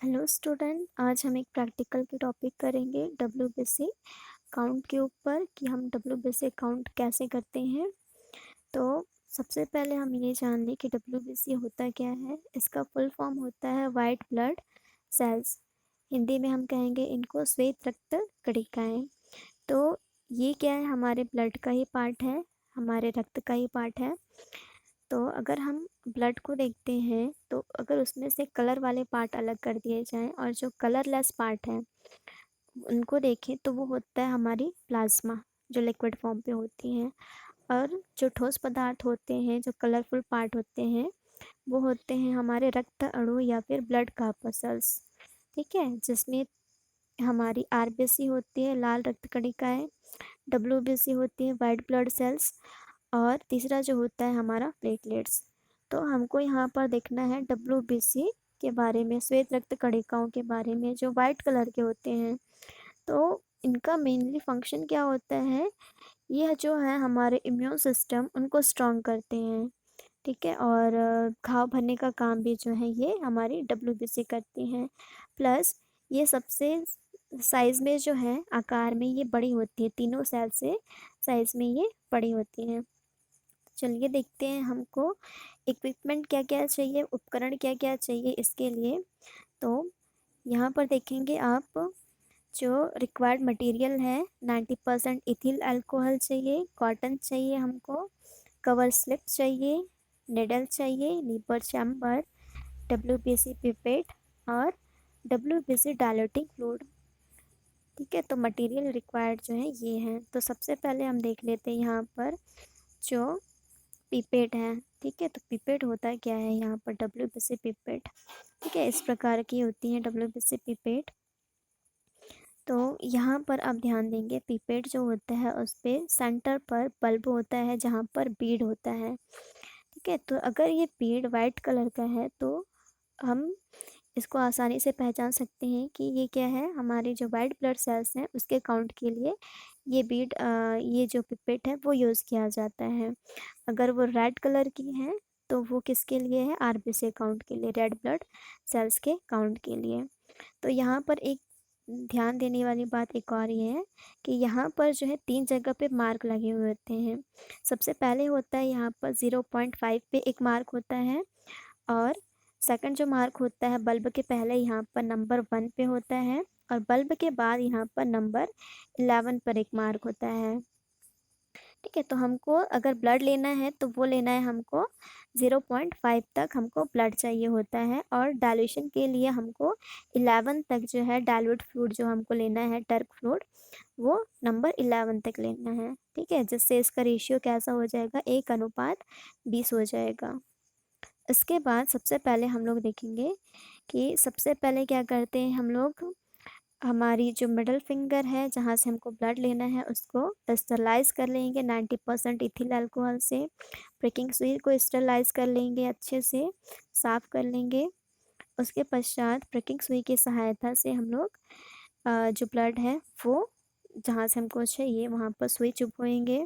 Hello student, आज हम एक प्रैक्टिकल के टॉपिक करेंगे डब्ल्यूबीसी काउंट के ऊपर कि हम डब्ल्यूबीसी काउंट कैसे करते हैं। तो सबसे पहले हम ये जान लें कि डब्ल्यूबीसी होता क्या है। इसका फुल फॉर्म होता है वाइट ब्लड सेल्स। हिंदी में हम कहेंगे इनको श्वेत रक्त कणिकाएं। तो ये क्या है, हमारे ब्लड का ही पार्ट है, हमारे रक्त का ही पार्ट है। तो अगर हम ब्लड को देखते हैं तो अगर उसमें से कलर वाले पार्ट अलग कर दिए जाएं और जो कलरलेस पार्ट है उनको देखें तो वो होता है हमारी प्लाज्मा, जो लिक्विड फॉर्म पे होती हैं। और जो ठोस पदार्थ होते हैं, जो कलरफुल पार्ट होते हैं, वो होते हैं हमारे रक्त अणु या फिर ब्लड कार्पस्कल्स। ठीक है, जिसमें हमारी आरबीसी होती है, लाल रक्त कणिकाएं, डब्ल्यूबीसी होती है, वाइट ब्लड सेल्स, और तीसरा जो होता है हमारा प्लेटलेट्स। तो हमको यहाँ पर देखना है डब्ल्यूबीसी के बारे में, श्वेत रक्त कणिकाओं के बारे में, जो वाइट कलर के होते हैं। तो इनका मेनली फंक्शन क्या होता है, यह जो है हमारे इम्यून सिस्टम उनको स्ट्रॉन्ग करते हैं। ठीक है, और घाव भरने का काम भी जो है ये हमारी डब्ल्यूबीसी करती हैं। प्लस ये सबसे साइज़ में जो है, आकार में ये बड़ी होती है, तीनों सेल से साइज़ में ये बड़ी होती हैं। चलिए देखते हैं हमको इक्विपमेंट क्या क्या चाहिए, उपकरण क्या क्या चाहिए इसके लिए। तो यहाँ पर देखेंगे आप, जो रिक्वायर्ड मटेरियल है 90% इथिल अल्कोहल चाहिए, कॉटन चाहिए हमको, कवर स्लिप चाहिए, निडल चाहिए, नीपर चैम्बर, डब्ल्यूबीसी पिपेट और डब्ल्यूबीसी डायल्यूटिंग फ्लूइड। ठीक है, तो मटेरियल रिक्वायर्ड जो है ये हैं। तो सबसे पहले हम देख लेते हैं यहाँ पर जो पिपेट है। ठीक है, तो पिपेट होता क्या है यहाँ पर, डब्ल्यूबीसी पिपेट। ठीक है, इस प्रकार की होती है डब्ल्यूबीसी पिपेट। तो यहाँ पर आप ध्यान देंगे, पिपेट जो होता है उस पर सेंटर पर बल्ब होता है जहाँ पर बीड होता है। ठीक है, तो अगर ये बीड वाइट कलर का है तो हम इसको आसानी से पहचान सकते हैं कि ये क्या है, हमारे जो वाइट ब्लड सेल्स हैं उसके काउंट के लिए ये बीड, ये जो पिपेट है वो यूज़ किया जाता है। अगर वो रेड कलर की है तो वो किसके लिए है, आरबीसी काउंट के लिए, रेड ब्लड सेल्स के काउंट के लिए। तो यहाँ पर एक ध्यान देने वाली बात एक और ये है कि यहाँ पर जो है 3 जगह पे मार्क लगे हुए होते हैं। सबसे पहले होता है यहाँ पर 0.5 पे एक मार्क होता है, और सेकंड जो मार्क होता है बल्ब के पहले यहाँ पर नंबर 1 पे होता है, और बल्ब के बाद यहाँ पर नंबर 11 पर एक मार्क होता है। ठीक है, तो हमको अगर ब्लड लेना है तो वो लेना है हमको 0.5 तक हमको ब्लड चाहिए होता है, और डाइल्यूशन के लिए हमको 11 तक जो है डाइल्यूट फ्लूइड जो हमको लेना है, टर्क फ्लूइड, वो नंबर 11 तक लेना है। ठीक है, जिससे इसका रेशियो कैसा हो जाएगा, 1:20 हो जाएगा। इसके बाद सबसे पहले हम लोग देखेंगे कि सबसे पहले क्या करते हैं हम लोग, हमारी जो मिडल फिंगर है जहाँ से हमको ब्लड लेना है उसको स्टरलाइज कर लेंगे 90% इथिल अल्कोहल से। प्रिकिंग सुई को स्टरलाइज कर लेंगे, अच्छे से साफ कर लेंगे। उसके पश्चात प्रिकिंग सुई की सहायता से हम लोग जो ब्लड है वो जहाँ से हमको चाहिए वहाँ पर सुई चुभोएंगे।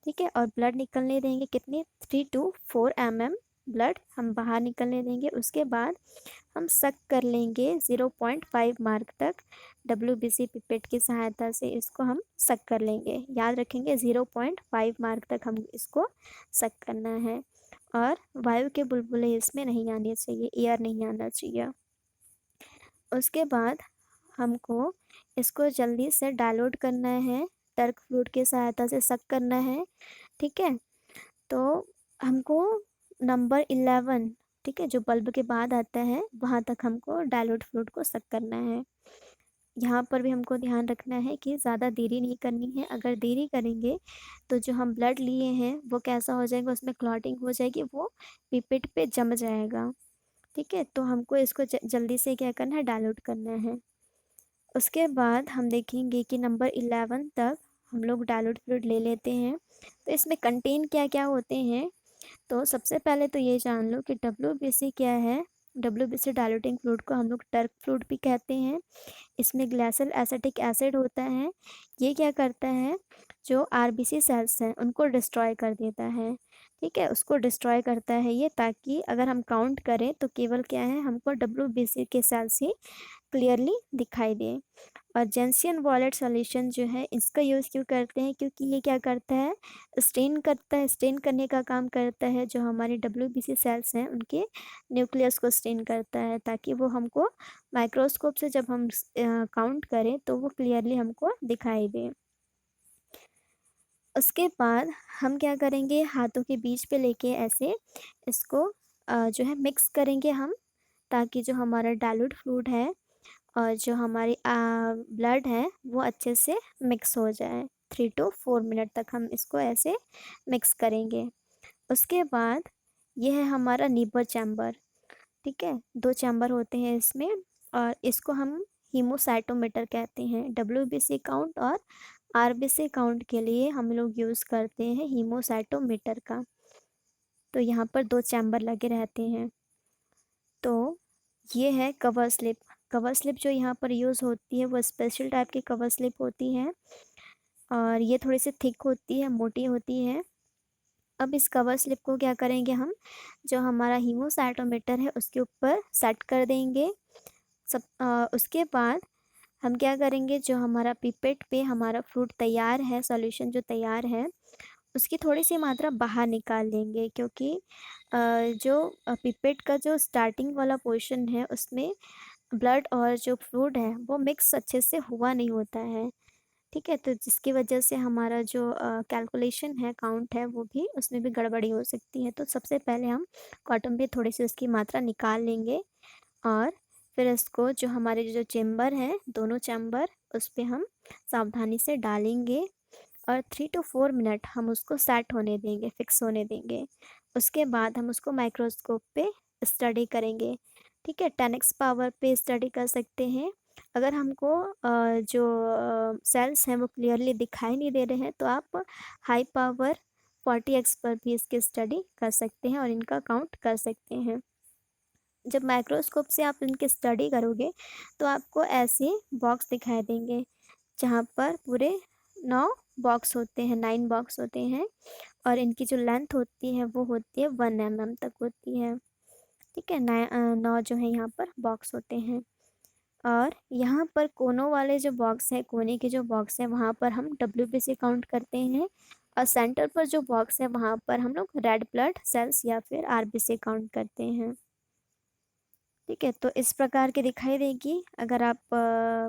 ठीक है, और ब्लड निकलने देंगे, कितने, 3 to 4 mm ब्लड हम बाहर निकलने देंगे। उसके बाद हम सक कर लेंगे 0.5 मार्क तक, डब्ल्यूबीसी पिपेट की सहायता से इसको हम सक कर लेंगे। याद रखेंगे 0.5 मार्क तक हम इसको सक करना है, और वायु के बुलबुले इसमें नहीं आने चाहिए, एयर नहीं आना चाहिए। उसके बाद हमको इसको जल्दी से डाइल्यूट करना है, टर्क फ्लूइड की सहायता से सक करना है। ठीक है, तो हमको नंबर 11, ठीक है, जो बल्ब के बाद आता है वहाँ तक हमको डाइल्यूट फ्लूइड को सक करना है। यहाँ पर भी हमको ध्यान रखना है कि ज़्यादा देरी नहीं करनी है। अगर देरी करेंगे तो जो हम ब्लड लिए हैं वो कैसा हो जाएगा, उसमें क्लॉटिंग हो जाएगी, वो पिपेट पे जम जाएगा। ठीक है, तो हमको इसको जल्दी से क्या करना है, डाइल्यूट करना है। उसके बाद हम देखेंगे कि नंबर 11 तक हम लोग डाइल्यूट फ्लूइड ले लेते हैं। तो इसमें कंटेन क्या क्या होते हैं, तो सबसे पहले तो ये जान लो कि डब्ल्यूबीसी क्या है। डब्ल्यूबीसी डाइल्यूटिंग फ्लूइड को हम लोग टर्क फ्लूइड भी कहते हैं। इसमें ग्लाइसिल एसिटिक एसिड होता है। ये क्या करता है, जो आरबीसी सेल्स हैं उनको डिस्ट्रॉय कर देता है। ठीक है, उसको डिस्ट्रॉय करता है ये, ताकि अगर हम काउंट करें तो केवल क्या है, हमको WBC के सेल्स ही क्लियरली दिखाई दे। और जेंसियन वॉलेट सॉल्यूशन जो है, इसका यूज़ क्यों करते हैं, क्योंकि ये क्या करता है, स्टेन करता है, स्टेन करने का काम करता है। जो हमारे WBC सेल्स हैं उनके न्यूक्लियस को स्टेन करता है, ताकि वो हमको माइक्रोस्कोप से जब हम काउंट करें तो वो क्लियरली हमको दिखाई दे। उसके बाद हम क्या करेंगे, हाथों के बीच पे लेके ऐसे इसको जो है मिक्स करेंगे हम, ताकि जो हमारा डाइल्यूट फ्लूइड है और जो हमारी ब्लड है वो अच्छे से मिक्स हो जाए। 3 to 4 मिनट तक हम इसको ऐसे मिक्स करेंगे। उसके बाद ये है हमारा नीबर चैम्बर। ठीक है, 2 चैम्बर होते हैं इसमें, और इसको हम हीमोसाइटोमीटर कहते हैं। WBC काउंट और RBC काउंट के लिए हम लोग यूज़ करते हैं हीमोसाइटोमीटर का। तो यहाँ पर 2 चैम्बर लगे रहते हैं। तो ये है कवर स्लिप। कवर स्लिप जो यहाँ पर यूज़ होती है वो स्पेशल टाइप की कवर स्लिप होती है, और ये थोड़ी सी थिक होती है, मोटी होती है। अब इस कवर स्लिप को क्या करेंगे हम, जो हमारा हीमोसाइटोमीटर है उसके ऊपर सेट कर देंगे। उसके बाद हम क्या करेंगे, जो हमारा पिपेट पे हमारा फ्रूट तैयार है, सॉल्यूशन जो तैयार है, उसकी थोड़ी सी मात्रा बाहर निकाल लेंगे, क्योंकि जो पिपेट का जो स्टार्टिंग वाला पोर्शन है उसमें ब्लड और जो फ्लूइड है वो मिक्स अच्छे से हुआ नहीं होता है। ठीक है, तो जिसकी वजह से हमारा जो कैलकुलेशन है, काउंट है, वो भी उसमें भी गड़बड़ी हो सकती है। तो सबसे पहले हम कॉटन पे थोड़ी सी उसकी मात्रा निकाल लेंगे, और फिर इसको जो हमारे जो चेम्बर हैं, दोनों चैम्बर, उस पर हम सावधानी से डालेंगे, और 3 to 4 मिनट हम उसको सेट होने देंगे, फिक्स होने देंगे। उसके बाद हम उसको माइक्रोस्कोप पे स्टडी करेंगे। ठीक है, 10x पावर पे स्टडी कर सकते हैं। अगर हमको जो सेल्स हैं वो क्लियरली दिखाई नहीं दे रहे हैं, तो आप हाई पावर 40x पर भी इसकी स्टडी कर सकते हैं और इनका काउंट कर सकते हैं। जब माइक्रोस्कोप से आप इनकी स्टडी करोगे तो आपको ऐसे बॉक्स दिखाई देंगे, जहाँ पर पूरे 9 बॉक्स होते हैं, 9 बॉक्स होते हैं, और इनकी जो लेंथ होती है वो होती है 1 mm तक होती है। ठीक है, 9 जो है यहाँ पर बॉक्स होते हैं, और यहाँ पर कोनों वाले जो बॉक्स है, कोने के जो बॉक्स है, वहाँ पर हम WBC काउंट करते हैं, और सेंटर पर जो बॉक्स है वहाँ पर हम लोग रेड ब्लड सेल्स या फिर RBC काउंट करते हैं। ठीक है, तो इस प्रकार की दिखाई देगी। अगर आप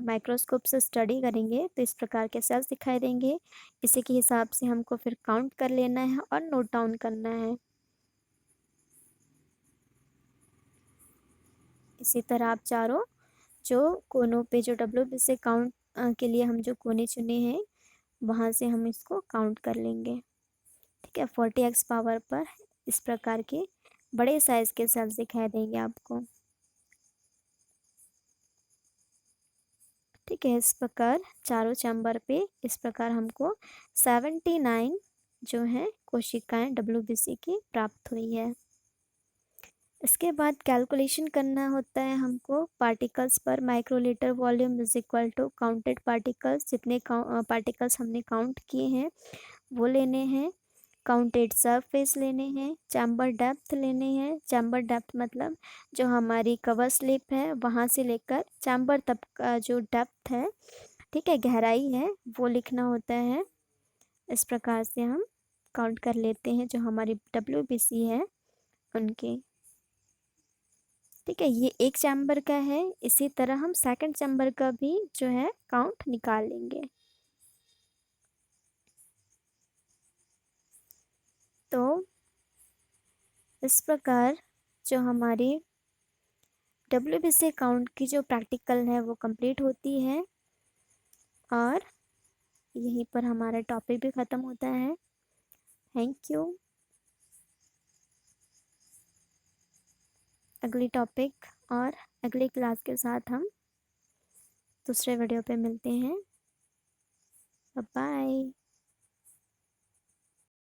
माइक्रोस्कोप से स्टडी करेंगे तो इस प्रकार के सेल्स दिखाई देंगे। इसी के हिसाब से हमको फिर काउंट कर लेना है और नोट डाउन करना है। इसी तरह आप चारों जो कोनों पे जो WBC काउंट के लिए हम जो कोने चुने हैं, वहाँ से हम इसको काउंट कर लेंगे। ठीक है, 40x पावर पर इस प्रकार के बड़े साइज़ के सेल्स दिखाई देंगे आपको। ठीक है, इस प्रकार चारों चैम्बर पे इस प्रकार हमको 79 जो है कोशिकाएं WBC की प्राप्त हुई है। इसके बाद कैलकुलेशन करना होता है हमको पार्टिकल्स पर। Microlitre volume is equal to counted particles, जितने पार्टिकल्स हमने काउंट किए हैं वो लेने हैं। काउंटेड सरफेस लेने हैं। चैम्बर डेप्थ लेने हैं। चैम्बर डेप्थ मतलब जो हमारी कवर स्लिप है वहाँ से लेकर चैम्बर तक का जो डेप्थ है, ठीक है, गहराई है, वो लिखना होता है। इस प्रकार से हम काउंट कर लेते हैं जो हमारी WBC है उनके। ठीक है, ये एक चैम्बर का है। इसी तरह हम सेकंड चैम्बर का भी जो है काउंट निकाल लेंगे। तो इस प्रकार जो हमारी WBC काउंट की जो प्रैक्टिकल है वो कंप्लीट होती है, और यहीं पर हमारा टॉपिक भी ख़त्म होता है। Thank you. अगली टॉपिक और अगली क्लास के साथ हम दूसरे वीडियो पे मिलते हैं। Bye bye.